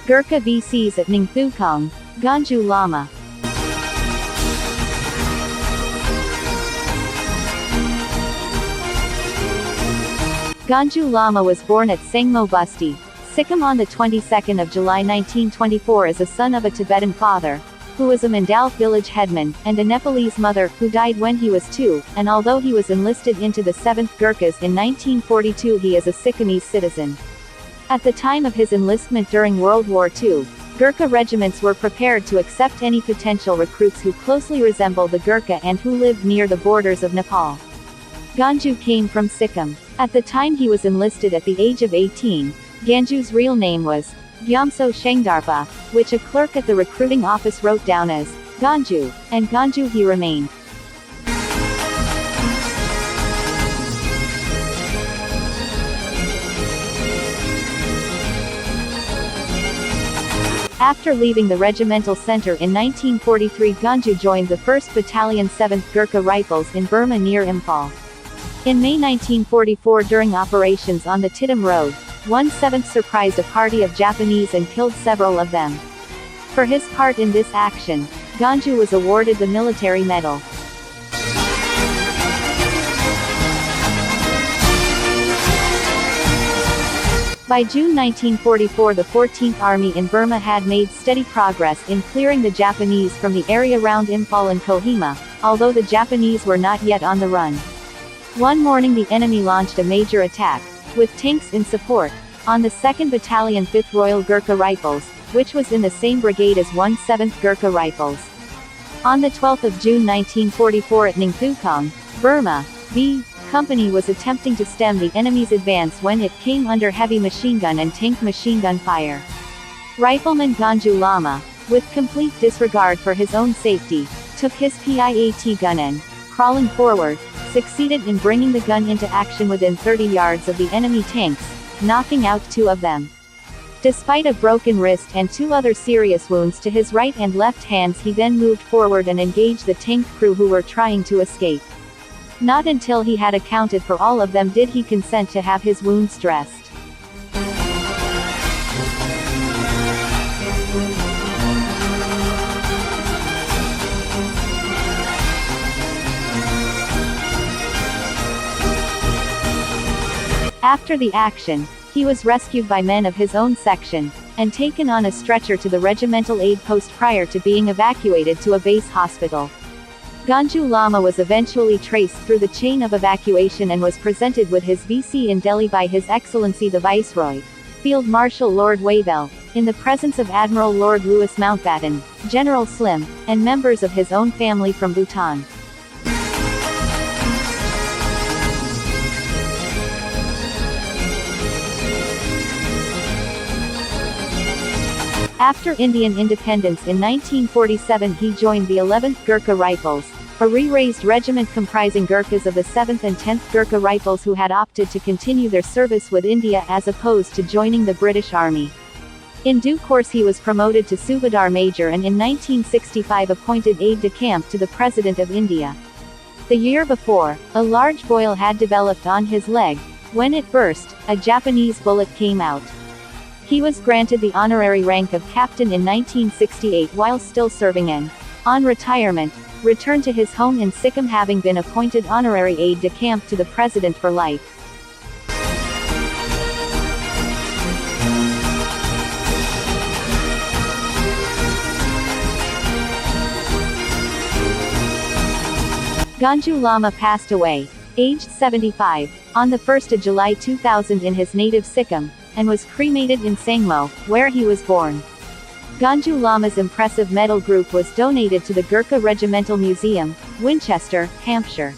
Gurkha VCs at Ningthoukhong, Ganju Lama. Ganju Lama was born at Sangmo Busti, Sikkim on the 22nd of July 1924 as a son of a Tibetan father, who was a Mandal village headman, and a Nepalese mother, who died when he was 2, and although he was enlisted into the 7th Gurkhas in 1942 he is a Sikkimese citizen. At the time of his enlistment during World War II, Gurkha regiments were prepared to accept any potential recruits who closely resemble the Gurkha and who lived near the borders of Nepal. Ganju came from Sikkim. At the time he was enlisted at the age of 18, Ganju's real name was Gyamso Shengdarpa, which a clerk at the recruiting office wrote down as Ganju, and Ganju he remained. After leaving the regimental center in 1943, Ganju joined the 1st Battalion 7th Gurkha Rifles in Burma near Imphal. In May 1944, during operations on the Tidam Road, 1/7th surprised a party of Japanese and killed several of them. For his part in this action, Ganju was awarded the Military Medal. By June 1944, the 14th Army in Burma had made steady progress in clearing the Japanese from the area around Imphal and Kohima, although the Japanese were not yet on the run. One morning the enemy launched a major attack, with tanks in support, on the 2nd Battalion 5th Royal Gurkha Rifles, which was in the same brigade as 1/7th Gurkha Rifles. On the 12th of June 1944 at Ningthoukhong, Burma, B Company was attempting to stem the enemy's advance when it came under heavy machine gun and tank machine gun fire. Rifleman Ganju Lama, with complete disregard for his own safety, took his PIAT gun and, crawling forward, succeeded in bringing the gun into action within 30 yards of the enemy tanks, knocking out 2 of them. Despite a broken wrist and 2 other serious wounds to his right and left hands, he then moved forward and engaged the tank crew who were trying to escape. Not until he had accounted for all of them did he consent to have his wounds dressed. After the action, he was rescued by men of his own section, and taken on a stretcher to the regimental aid post prior to being evacuated to a base hospital. Ganju Lama was eventually traced through the chain of evacuation and was presented with his VC in Delhi by His Excellency the Viceroy, Field Marshal Lord Wavell, in the presence of Admiral Lord Louis Mountbatten, General Slim, and members of his own family from Bhutan. After Indian independence in 1947 he joined the 11th Gurkha Rifles, a re-raised regiment comprising Gurkhas of the 7th and 10th Gurkha Rifles who had opted to continue their service with India as opposed to joining the British Army. In due course he was promoted to Subedar Major and in 1965 appointed aide-de-camp to the President of India. The year before, a large boil had developed on his leg. When it burst, a Japanese bullet came out. He was granted the honorary rank of captain in 1968 while still serving and, on retirement, returned to his home in Sikkim, having been appointed honorary aide-de-camp to the President for life. Ganju Lama passed away, aged 75, on the 1st of July 2000 in his native Sikkim, and was cremated in Sangmo, where he was born. Ganju Lama's impressive medal group was donated to the Gurkha Regimental Museum, Winchester, Hampshire.